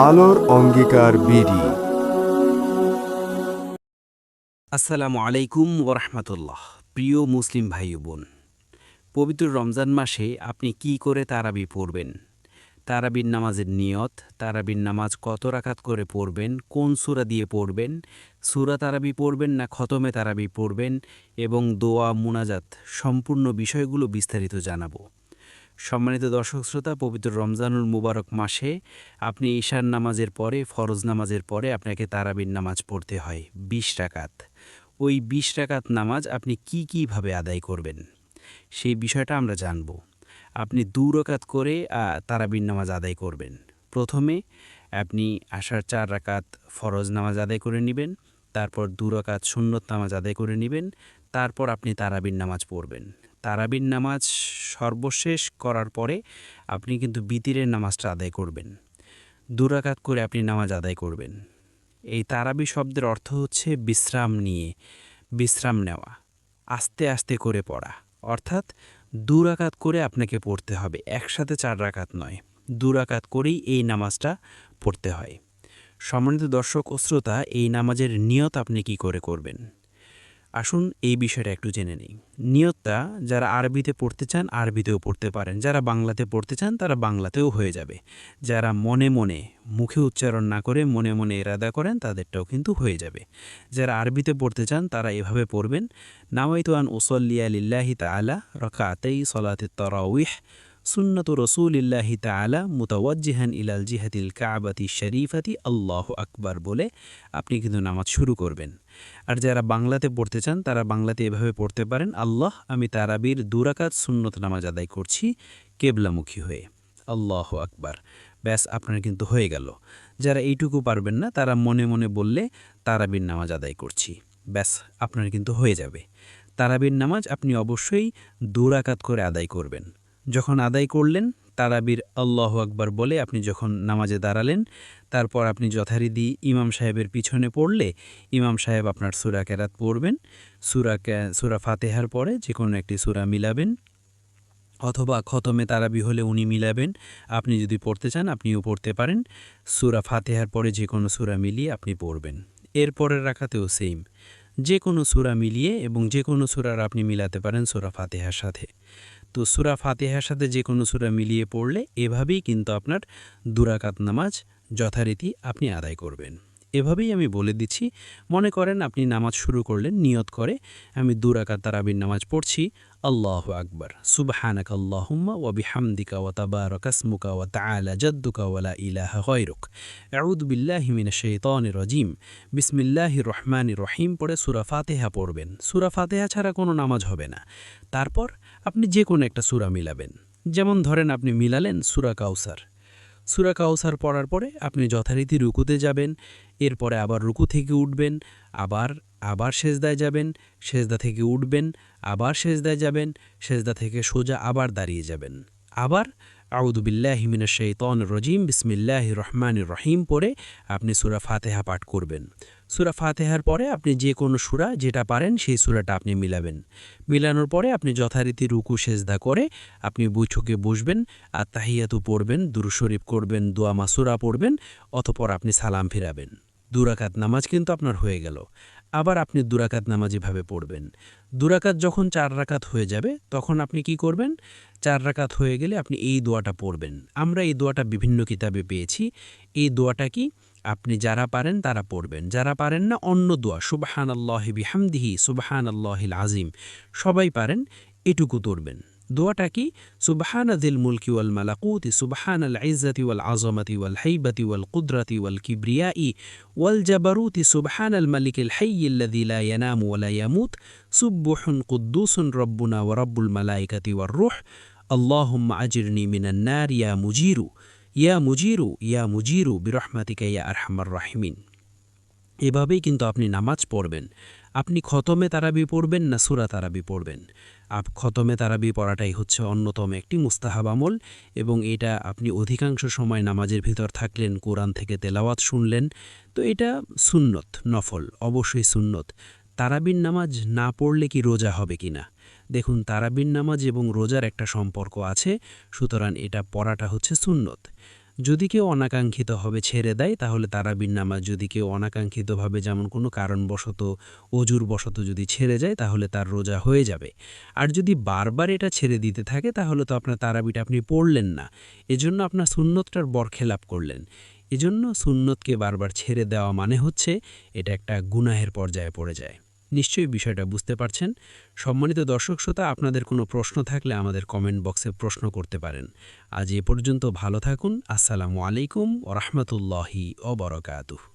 আলোর অঙ্গীকার বিডি। আসসালামু আলাইকুম ওরহমতুল্লাহ। প্রিয় মুসলিম ভাই ও বোন, পবিত্র রমজান মাসে আপনি কি করে তারাবি পড়বেন, তারাবির নামাজের নিয়ত, তারাবির নামাজ কত রাকাত করে পড়বেন, কোন সূরা দিয়ে পড়বেন, সূরা তারাবি পড়বেন না খতমে তারাবি পড়বেন, এবং দোয়া মুনাজাত সম্পূর্ণ বিষয়গুলো বিস্তারিত জানাবো। সম্মানিত দর্শক শ্রোতা, পবিত্র রমজানুল মুবারক মাসে আপনি ঈশার নামাজের পরে, ফরজ নামাজের পরে আপনাকে তারাবির নামাজ পড়তে হয় ২০ রাকাত। ওই ২০ রাকাত নামাজ আপনি কীভাবে আদায় করবেন সেই বিষয়টা আমরা জানব। আপনি ২ রাকাত করে তারাবির নামাজ আদায় করবেন। প্রথমে আপনি আশার ৪ রাকাত ফরজ নামাজ আদায় করে নেবেন, তারপর ২ রাকাত সুন্নত নামাজ আদায় করে নেবেন, তারপর আপনি তারাবির নামাজ পড়বেন। তারাবির নামাজ সর্বশেষ করার পরে আপনি কিন্তু বিতিরের নামাজটা আদায় করবেন। ২ রাকাত করে আপনি নামাজ আদায় করবেন। এই তারাবি শব্দের অর্থ হচ্ছে বিশ্রাম নিয়ে, বিশ্রাম নেওয়া, আস্তে আস্তে করে পড়া। অর্থাৎ ২ রাকাত করে আপনাকে পড়তে হবে, একসাথে ৪ রাকাত নয়। ২ রাকাত করেই এই নামাজটা পড়তে হয়। সম্মানিত দর্শক ও শ্রোতা, এই নামাজের নিয়ত আপনি কি করে করবেন আসুন এই বিষয়টা একটু জেনে নিই। নিয়তটা যারা আরবিতে পড়তে চান আরবিতেও পড়তে পারেন, যারা বাংলাতে পড়তে চান তারা বাংলাতেও হয়ে যাবে। যারা মনে মনে, মুখে উচ্চারণ না করে মনে মনে ইরাদা করেন তাদেরটাও কিন্তু হয়ে যাবে। যারা আরবিতে পড়তে চান তারা এভাবে পড়বেন: নাওয়াইতু আন উসাল্লিয়া লিল্লাহি তাআলা রাকাতাই সলাতিত তারাউইহ সুন্নাতু রাসূলিল্লাহি তাআলা মুতাওয়াজ্জিহান ইলাল জিহাতিল কাবাতি শরীফাতি আল্লাহু আকবার বলে আপনি কিন্তু নামাজ শুরু করবেন। আর যারা বাংলাতে পড়তে চান তারা বাংলাতে এভাবে পড়তে পারেন: আল্লাহ, আমি তারাবির ২ রাকাত সুন্নত নামাজ আদায় করছি কেবলামুখী হয়ে, আল্লাহু আকবার। ব্যাস, আপনার কিন্তু হয়ে গেল। যারা এইটুকু পারবেন না তারা মনে মনে বললে তারাবির নামাজ আদায় করছি, ব্যাস আপনার কিন্তু হয়ে যাবে। তারাবির নামাজ আপনি অবশ্যই ২ রাকাত করে আদায় করবেন। যখন আদায় করলেন, তারাবির আল্লাহু আকবার বলে আপনি যখন নামাজে দাঁড়ালেন, তারপর আপনি যথারীতি ইমাম সাহেবের পিছনে পড়লে ইমাম সাহেব আপনার সূরা কেরাত পড়বেন। সূরা ফাতিহার পরে যে কোনো একটি সূরা মিলাবেন, অথবা খতমে তারাবি হলে উনি মিলাবেন। আপনি যদি পড়তে চান আপনিও পড়তে পারেন। সূরা ফাতিহার পরে যে কোনো সূরা মিলিয়ে আপনি পড়বেন। এরপরের রাকাতেও সেম, যে কোনো সূরা মিলিয়ে, এবং যে কোনো সূরার আপনি মিলাতে পারেন সূরা ফাতিহার সাথে। তো সূরা ফাতিহার সাথে যে কোনো সূরা মিলিয়ে পড়লে এভাবেই কিন্তু আপনার ২ রাকাত নামাজ যথারীতি আপনি আদায় করবেন। এভাবেই আমি বলে দিচ্ছি। মনে করেন আপনি নামাজ শুরু করলেন নিয়ত করে, আমি ২ রাকাত তারাবির নামাজ পড়ছি, আল্লাহু আকবার, সুবহানাকা আল্লাহুম্মা ওয়া বিহামদিকা ওয়া তাবারাকা ইসমুকা ওয়া তাআলা জাদ্দুকা ওয়া লা ইলাহা গায়রুক, আউযু বিল্লাহি মিনাশ শাইতানির রাজীম, বিসমিল্লাহির রহমানির রহিম পড়ে সূরা ফাতিহা পড়বেন। সূরা ফাতিহা ছাড়া কোনো নামাজ হবে না। তারপর আপনি যে কোনো একটা সূরা মিলাবেন। যেমন ধরেন আপনি মিলালেন সূরা কাউসার। সূরা কাউসার পড়ার পরে আপনি যথারীতি রুকুতে যাবেন, এরপরে আবার রুকু থেকে উঠবেন, আবার সেজদায় যাবেন, সেজদা থেকে উঠবেন, আবার সেজদায় যাবেন, সেজদা থেকে সোজা আবার দাঁড়িয়ে যাবেন, আবার আউযু বিল্লাহি মিনাশ শাইতানির রাজীম বিসমিল্লাহির রহমানির রহিম পড়ে আপনি সূরা ফাতিহা পাঠ করবেন। সূরা ফাতিহার পরে আপনি যে কোনো সূরা যেটা পারেন সেই সূরাটা আপনি মিলাবেন। মিলানোর পরে আপনি যথারীতি রুকু সেজদা করে আপনি বৈঠকে বসবেন, আর তাহিয়াতু পড়বেন, দুরূদ শরীফ করবেন, দোয়া মাসুরা পড়বেন, অতঃপর আপনি সালাম ফিরাবেন। ২ রাকাত নামাজ কিন্তু আপনার হয়ে গেল। আবার আপনি ২ রাকাত নামাজ এভাবে পড়বেন। ২ রাকাত যখন ৪ রাকাত হয়ে যাবে তখন আপনি কি করবেন? ৪ রাকাত হয়ে গেলে আপনি এই দোয়াটা পড়বেন। আমরা এই দোয়াটা বিভিন্ন কিতাবে পেয়েছি। এই দোয়াটা কি আপনি যারা পারেন তারা পড়বেন, যারা পারেন না অন্য দোয়া, সুবহানাল্লাহি বিহামদিহি সুবহানাল্লাহিল আযীম, সবাই পারেন এটুকু পড়বেন। দোয়াটা কি? সুবহানাযিল মুলকি ওয়াল মালাকুতি সুবহানাল ইজ্জাতি ওয়াল আযমাতি ওয়াল হাইবাতি ওয়াল কুদরাতি ওয়াল কিবরিয়াই ওয়াল জাবারুতি সুবহানাল মালিকিল হাইয়্যিল্লাযী লা ইয়ানামু ওয়া লা ইয়ামুত সুবহুন কুদ্দুসুন রব্বুনা ওয়া রব্বুল মালাইকাতি ওয়ার রূহ আল্লাহুম্মা আজিরনি মিনান নার ইয়া মুজিরু ইয়া মুজিরু ইয়া মুজিরু বিরহমাতিকা ইয়া আরহামার রাহিমিন। এভাবেই কিন্তু আপনি নামাজ পড়বেন। আপনি খতমে তারাবি পড়বেন না সূরা তারাবি পড়বেন? খতমে তারাবি পড়াটাই হচ্ছে অন্যতম একটি মুস্তাহাব আমল, এবং এটা আপনি অধিকাংশ সময় নামাজের ভিতর থাকলেন, কোরআন থেকে তেলাওয়াত শুনলেন, তো এটা সুন্নত, নফল, অবশ্যই সুন্নত। তারাবির নামাজ না পড়লে কি রোজা হবে কিনা? দেখুন, তারাবির নামাজ এবং রোজার একটা সম্পর্ক আছে, সুতরাং এটা পড়াটা হচ্ছে সুন্নত। যদি কেউ অনাকাঙ্ক্ষিতভাবে ছেড়ে দেয় তাহলে তারাবির নামাজ, যদি কেউ অনাকাঙ্ক্ষিতভাবে যেমন কোনো কারণবশত, অজুর বশত যদি ছেড়ে যায় তাহলে তার রোজা হয়ে যাবে। আর যদি বারবার এটা ছেড়ে দিতে থাকে তাহলে তো আপনার তারাবিটা আপনি পড়লেন না, এজন্য আপনার সুন্নতটার বরখেলাপ করলেন। এজন্য সুন্নতকে বারবার ছেড়ে দেওয়া মানে হচ্ছে এটা একটা গুনাহের পর্যায়ে পড়ে যায়। নিশ্চয়ই বিষয়টা বুঝতে পারছেন। সম্মানিত দর্শক শ্রোতা, আপনাদের কোনো প্রশ্ন থাকলে আমাদের কমেন্ট বক্সে প্রশ্ন করতে পারেন। আজ এ পর্যন্ত ভালো থাকুন। আসসালামু আলাইকুম ওয়া রাহমাতুল্লাহি ওয়া বারাকাতুহু।